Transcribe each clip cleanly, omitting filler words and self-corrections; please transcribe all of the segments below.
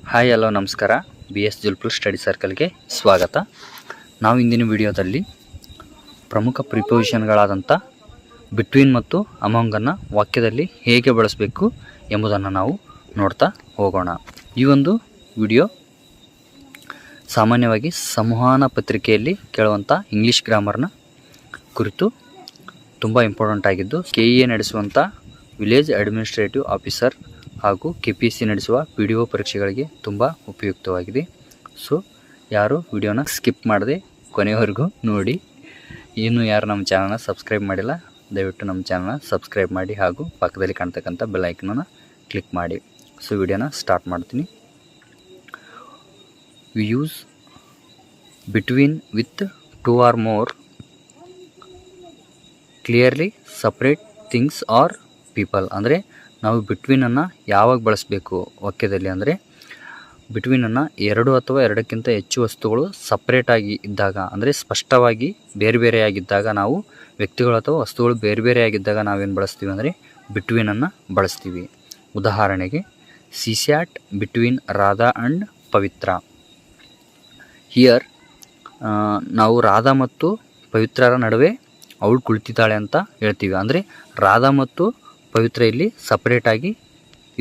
Hi hello ನಮಸ್ಕಾರ. BS ಜುಲ್ಪುರ್ study ಸರ್ಕಲ್ಗೆ ಸ್ವಾಗತ. ನಾವು ಇಂದಿನ ವಿಡಿಯೋದಲ್ಲಿ ಪ್ರಮುಖ ಪ್ರಿಪೋಸಿಷನ್ಗಳಾದಂಥ ಬಿಟ್ವೀನ್ ಮತ್ತು ಅಮಾಂಗನ್ನು ವಾಕ್ಯದಲ್ಲಿ ಹೇಗೆ ಬಳಸಬೇಕು ಎಂಬುದನ್ನು ನಾವು ನೋಡ್ತಾ ಹೋಗೋಣ. ಈ ಒಂದು ವಿಡಿಯೋ ಸಾಮಾನ್ಯವಾಗಿ ಸಂವಹನ ಪತ್ರಿಕೆಯಲ್ಲಿ ಕೇಳುವಂಥ ಇಂಗ್ಲೀಷ್ ಗ್ರಾಮರ್ನ ಕುರಿತು ತುಂಬ ಇಂಪಾರ್ಟೆಂಟ್ ಆಗಿದ್ದು, KEA ನಡೆಸುವಂಥ ವಿಲೇಜ್ ಅಡ್ಮಿನಿಸ್ಟ್ರೇಟಿವ್ ಆಫೀಸರ್ ಹಾಗೂ KPSC ನಡೆಸುವ PDO ಪರೀಕ್ಷೆಗಳಿಗೆ ತುಂಬ ಉಪಯುಕ್ತವಾಗಿದೆ. ಸೊ ಯಾರು ವಿಡಿಯೋನ ಸ್ಕಿಪ್ ಮಾಡದೆ ಕೊನೆಯವರೆಗೂ ನೋಡಿ. ಇನ್ನೂ ಯಾರು ನಮ್ಮ ಚಾನಲ್ನ ಸಬ್ಸ್ಕ್ರೈಬ್ ಮಾಡಿಲ್ಲ, ದಯವಿಟ್ಟು ನಮ್ಮ ಚಾನಲ್ನ ಸಬ್ಸ್ಕ್ರೈಬ್ ಮಾಡಿ ಹಾಗೂ ಪಕ್ಕದಲ್ಲಿ ಕಾಣ್ತಕ್ಕಂಥ ಬೆಲ್ ಐಕನನ್ನು ಕ್ಲಿಕ್ ಮಾಡಿ. ಸೊ ವಿಡಿಯೋನ ಸ್ಟಾರ್ಟ್ ಮಾಡ್ತೀನಿ. V use between with 2 or more clearly separate things are people. ಅಂದರೆ ನಾವು ಬಿಟ್ವೀನನ್ನು ಯಾವಾಗ ಬಳಸಬೇಕು ವಾಕ್ಯದಲ್ಲಿ ಅಂದರೆ, ಬಿಟ್ವೀನನ್ನು 2 ಅಥವಾ 2ಕ್ಕಿಂತ ಹೆಚ್ಚು ವಸ್ತುಗಳು ಸಪ್ರೇಟಾಗಿ ಇದ್ದಾಗ, ಅಂದರೆ ಸ್ಪಷ್ಟವಾಗಿ ಬೇರೆ ಬೇರೆಯಾಗಿದ್ದಾಗ, ನಾವು ವ್ಯಕ್ತಿಗಳು ಅಥವಾ ವಸ್ತುಗಳು ಬೇರೆ ಬೇರೆಯಾಗಿದ್ದಾಗ ನಾವೇನು ಬಳಸ್ತೀವಿ ಅಂದರೆ ಬಿಟ್ವೀನನ್ನು ಬಳಸ್ತೀವಿ. ಉದಾಹರಣೆಗೆ, she sat between Radha and Pavithra. Here ನಾವು ರಾಧಾ ಮತ್ತು ಪವಿತ್ರರ ನಡುವೆ ಅವಳು ಕುಳಿತಿದ್ದಾಳೆ ಅಂತ ಹೇಳ್ತೀವಿ. ಅಂದರೆ ರಾಧಾ ಮತ್ತು ಪವಿತ್ರ ಇಲ್ಲಿ ಸಪ್ರೇಟಾಗಿ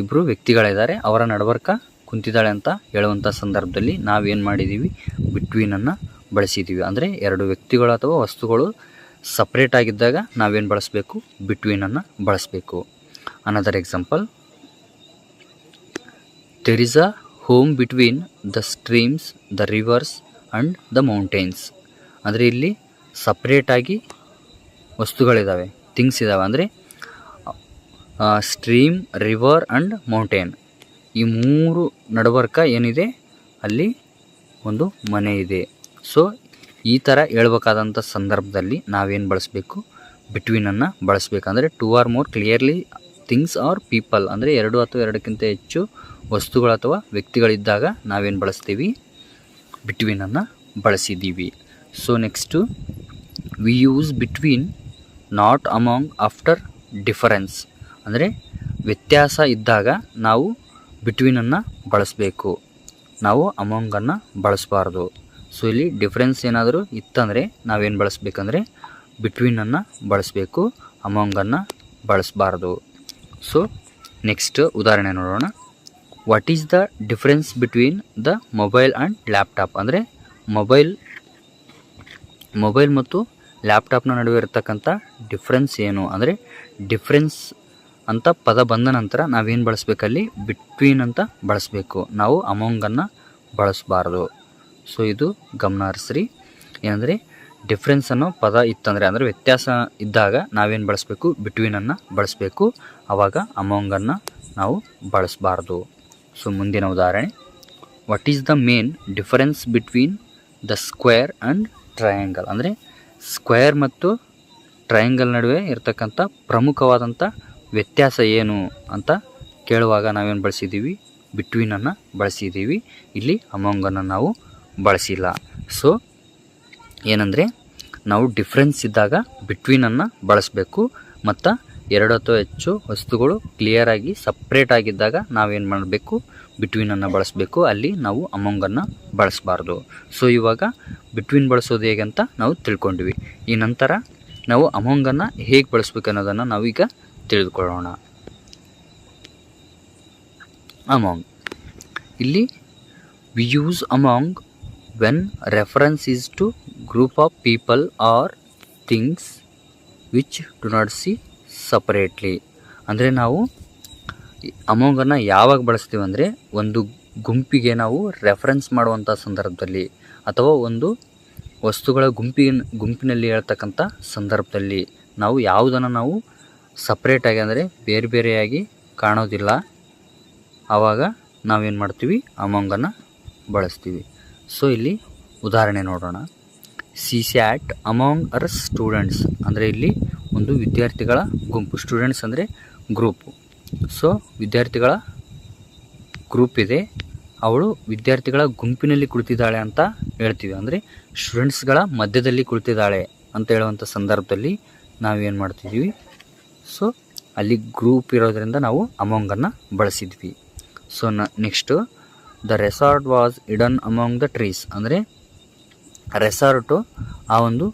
ಇಬ್ಬರು ವ್ಯಕ್ತಿಗಳಿದ್ದಾರೆ, ಅವರ ನಡಬರ್ಕ ಕುಂತಿದ್ದಾಳೆ ಅಂತ ಹೇಳುವಂಥ ಸಂದರ್ಭದಲ್ಲಿ ನಾವೇನು ಮಾಡಿದ್ದೀವಿ, ಬಿಟ್ವೀನನ್ನು ಬಳಸಿದ್ದೀವಿ. ಅಂದರೆ 2 ವ್ಯಕ್ತಿಗಳು ಅಥವಾ ವಸ್ತುಗಳು ಸಪ್ರೇಟಾಗಿದ್ದಾಗ ನಾವೇನು ಬಳಸಬೇಕು, ಬಿಟ್ವೀನನ್ನು ಬಳಸಬೇಕು. Another example, there is a home between the streams, the rivers and the mountains. ಅಂದರೆ ಇಲ್ಲಿ ಸಪ್ರೇಟಾಗಿ ವಸ್ತುಗಳಿದ್ದಾವೆ, ಥಿಂಗ್ಸ್ ಇದ್ದಾವೆ. ಅಂದರೆ ಸ್ಟ್ರೀಮ್, ರಿವರ್ ಆ್ಯಂಡ್ ಮೌಂಟೇನ್, ಈ 3 ನಡಬರ್ಕ ಏನಿದೆ ಅಲ್ಲಿ ಒಂದು ಮನೆ ಇದೆ. ಸೊ ಈ ಥರ ಹೇಳ್ಬೇಕಾದಂಥ ಸಂದರ್ಭದಲ್ಲಿ ನಾವೇನು ಬಳಸಬೇಕು, ಬಿಟ್ವೀನನ್ನು ಬಳಸಬೇಕಂದ್ರೆ 2 or more clearly things are people. ಅಂದರೆ 2 ಅಥವಾ 2ಕ್ಕಿಂತ ಹೆಚ್ಚು ವಸ್ತುಗಳು ಅಥವಾ ವ್ಯಕ್ತಿಗಳಿದ್ದಾಗ ನಾವೇನು ಬಳಸ್ತೀವಿ, ಬಿಟ್ವೀನನ್ನು ಬಳಸಿದ್ದೀವಿ. So next, we use between not among after difference. ಅಂದರೆ ವ್ಯತ್ಯಾಸ ಇದ್ದಾಗ ನಾವು ಬಿಟ್ವೀನನ್ನು ಬಳಸಬೇಕು, ನಾವು ಅಮಾಂಗನ್ನು ಬಳಸಬಾರ್ದು. ಸೊ ಇಲ್ಲಿ ಡಿಫ್ರೆನ್ಸ್ ಏನಾದರೂ ಇತ್ತಂದರೆ ನಾವೇನು ಬಳಸಬೇಕಂದ್ರೆ ಬಿಟ್ವೀನನ್ನು ಬಳಸಬೇಕು, ಅಮಾಂಗನ್ನು ಬಳಸಬಾರ್ದು. ಸೊ ನೆಕ್ಸ್ಟ್ ಉದಾಹರಣೆ ನೋಡೋಣ. What is the difference between the mobile and laptop. ಅಂದರೆ ಮೊಬೈಲ್ ಮತ್ತು ಲ್ಯಾಪ್ಟಾಪ್ನ ನಡುವೆ ಇರತಕ್ಕಂಥ ಡಿಫ್ರೆನ್ಸ್ ಏನು. ಅಂದರೆ ಡಿಫ್ರೆನ್ಸ್ ಅಂತ ಪದ ಬಂದ ನಂತರ ನಾವೇನು ಬಳಸಬೇಕಲ್ಲಿ, ಬಿಟ್ವೀನ್ ಅಂತ ಬಳಸಬೇಕು, ನಾವು ಅಮಾಂಗನ್ನು ಬಳಸಬಾರ್ದು. ಸೊ ಇದು ಗಮನ ಹರಿಸ್ರಿ. ಏನಂದರೆ ಡಿಫ್ರೆನ್ಸ್ ಅನ್ನೋ ಪದ ಇತ್ತಂದರೆ, ಅಂದರೆ ವ್ಯತ್ಯಾಸ ಇದ್ದಾಗ ನಾವೇನು ಬಳಸಬೇಕು, ಬಿಟ್ವೀನನ್ನು ಬಳಸಬೇಕು, ಆವಾಗ ಅಮಾಂಗನ್ನು ನಾವು ಬಳಸಬಾರ್ದು. ಸೊ ಮುಂದಿನ ಉದಾಹರಣೆ, what is the main difference between the square and triangle. ಅಂದರೆ ಸ್ಕ್ವೇರ್ ಮತ್ತು ಟ್ರಯಾಂಗಲ್ ನಡುವೆ ಇರತಕ್ಕಂಥ ಪ್ರಮುಖವಾದಂಥ ವ್ಯತ್ಯಾಸ ಏನು ಅಂತ ಕೇಳುವಾಗ ನಾವೇನು ಬಳಸಿದ್ದೀವಿ, ಬಿಟ್ವೀನನ್ನು ಬಳಸಿದ್ದೀವಿ. ಇಲ್ಲಿ ಅಮಾಂಗನ್ನು ನಾವು ಬಳಸಿಲ್ಲ. ಸೊ ಏನಂದರೆ ನಾವು ಡಿಫ್ರೆನ್ಸ್ ಇದ್ದಾಗ ಬಿಟ್ವೀನನ್ನು ಬಳಸಬೇಕು, ಮತ್ತು 2 ಅಥವಾ ಹೆಚ್ಚು ವಸ್ತುಗಳು ಕ್ಲಿಯರಾಗಿ ಸಪ್ರೇಟಾಗಿದ್ದಾಗ ನಾವೇನು ಮಾಡಬೇಕು, ಬಿಟ್ವೀನನ್ನು ಬಳಸಬೇಕು, ಅಲ್ಲಿ ನಾವು ಅಮಾಂಗನ್ನು ಬಳಸಬಾರ್ದು. ಸೊ ಇವಾಗ ಬಿಟ್ವೀನ್ ಬಳಸೋದು ಹೇಗೆ ಅಂತ ನಾವು ತಿಳ್ಕೊಂಡ್ವಿ. ಈ ನಂತರ ನಾವು ಅಮಾಂಗನ್ನು ಹೇಗೆ ಬಳಸಬೇಕು ಅನ್ನೋದನ್ನು ನಾವೀಗ ತಿಳಿದುಕೊಳ್ಳೋಣ. ಅಮಾಂಗ್, ಇಲ್ಲಿ we use among when reference is to group of people or things which do not see separately. ಅಂದರೆ ನಾವು ಅಮಾಂಗನ್ನು ಯಾವಾಗ ಬಳಸ್ತೀವಿ ಅಂದರೆ, ಒಂದು ಗುಂಪಿಗೆ ನಾವು ರೆಫರೆನ್ಸ್ ಮಾಡುವಂಥ ಸಂದರ್ಭದಲ್ಲಿ, ಅಥವಾ ಒಂದು ವಸ್ತುಗಳ ಗುಂಪಿನಲ್ಲಿ ಹೇಳ್ತಕ್ಕಂಥ ಸಂದರ್ಭದಲ್ಲಿ ನಾವು ಯಾವುದನ್ನು ನಾವು ಸಪ್ರೇಟಾಗಿ ಅಂದರೆ ಬೇರೆ ಬೇರೆಯಾಗಿ ಕಾಣೋದಿಲ್ಲ, ಆವಾಗ ನಾವೇನು ಮಾಡ್ತೀವಿ, ಅಮಾಂಗನ್ನು ಬಳಸ್ತೀವಿ. ಸೊ ಇಲ್ಲಿ ಉದಾಹರಣೆ ನೋಡೋಣ. ಸಿ ಸ್ಯಾಟ್ ಅಮಾಂಗ್ ಅರ್ ಸ್ಟೂಡೆಂಟ್ಸ್. ಅಂದರೆ ಇಲ್ಲಿ ಒಂದು ವಿದ್ಯಾರ್ಥಿಗಳ ಗುಂಪು, ಸ್ಟೂಡೆಂಟ್ಸ್ ಅಂದರೆ ಗ್ರೂಪು. ಸೊ ವಿದ್ಯಾರ್ಥಿಗಳ ಗ್ರೂಪ್ ಇದೆ, ಅವಳು ವಿದ್ಯಾರ್ಥಿಗಳ ಗುಂಪಿನಲ್ಲಿ ಕುಳಿತಿದ್ದಾಳೆ ಅಂತ ಹೇಳ್ತೀವಿ. ಅಂದರೆ ಸ್ಟೂಡೆಂಟ್ಸ್ಗಳ ಮಧ್ಯದಲ್ಲಿ ಕುಳಿತಿದ್ದಾಳೆ ಅಂತ ಹೇಳುವಂಥ ಸಂದರ್ಭದಲ್ಲಿ ನಾವೇನು ಮಾಡ್ತಿದ್ದೀವಿ, ಸೊ ಅಲ್ಲಿ ಗ್ರೂಪ್ ಇರೋದರಿಂದ ನಾವು ಅಮಾಂಗನ್ನು ಬಳಸಿದ್ವಿ. So next the resort was hidden among the trees. ಅಂದರೆ ರೆಸಾರ್ಟು ಆ ಒಂದು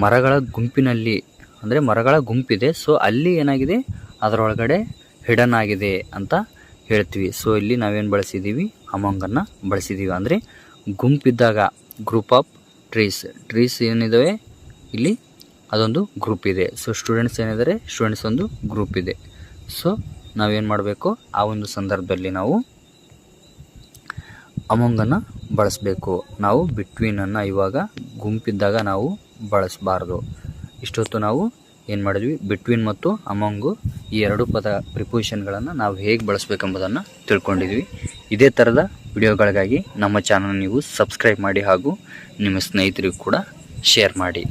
ಮರಗಳ ಗುಂಪಿನಲ್ಲಿ, ಅಂದರೆ ಮರಗಳ ಗುಂಪಿದೆ, ಸೊ ಅಲ್ಲಿ ಏನಾಗಿದೆ ಅದರೊಳಗಡೆ ಹಿಡನ್ ಆಗಿದೆ ಅಂತ ಹೇಳ್ತೀವಿ. ಸೊ ಇಲ್ಲಿ ನಾವೇನು ಬಳಸಿದ್ದೀವಿ, ಅಮಾಂಗನ್ನು ಬಳಸಿದ್ದೀವಿ. ಅಂದರೆ ಗುಂಪಿದ್ದಾಗ ಗ್ರೂಪ್ ಆಫ್ ಟ್ರೀಸ್ ಏನಿದ್ದಾವೆ ಇಲ್ಲಿ ಅದೊಂದು ಗ್ರೂಪ್ ಇದೆ. ಸೊ ಸ್ಟೂಡೆಂಟ್ಸ್ ಏನಿದ್ದಾರೆ, ಸ್ಟೂಡೆಂಟ್ಸ್ ಒಂದು ಗ್ರೂಪ್ ಇದೆ. ಸೊ ನಾವೇನು ಮಾಡಬೇಕು, ಆ ಒಂದು ಸಂದರ್ಭದಲ್ಲಿ ನಾವು ಅಮಾಂಗನ್ನು ಬಳಸಬೇಕು. ನಾವು ಬಿಟ್ವೀನನ್ನು ಇವಾಗ ಗುಂಪಿದ್ದಾಗ ನಾವು ಬಳಸಬಾರ್ದು. ಇಷ್ಟೊತ್ತು ನಾವು ಏನು ಮಾಡಿದ್ವಿ, ಬಿಟ್ವೀನ್ ಮತ್ತು ಅಮಾಂಗು ಈ ಎರಡು ಪದ ಪ್ರಿಪೋಸಿಷನ್ಗಳನ್ನು ನಾವು ಹೇಗೆ ಬಳಸಬೇಕೆಂಬುದನ್ನು ತಿಳ್ಕೊಂಡಿದ್ವಿ. ಇದೇ ಥರದ ವಿಡಿಯೋಗಳಿಗಾಗಿ ನಮ್ಮ ಚಾನಲ್ ನೀವು ಸಬ್ಸ್ಕ್ರೈಬ್ ಮಾಡಿ ಹಾಗೂ ನಿಮ್ಮ ಸ್ನೇಹಿತರಿಗೂ ಕೂಡ ಶೇರ್ ಮಾಡಿ.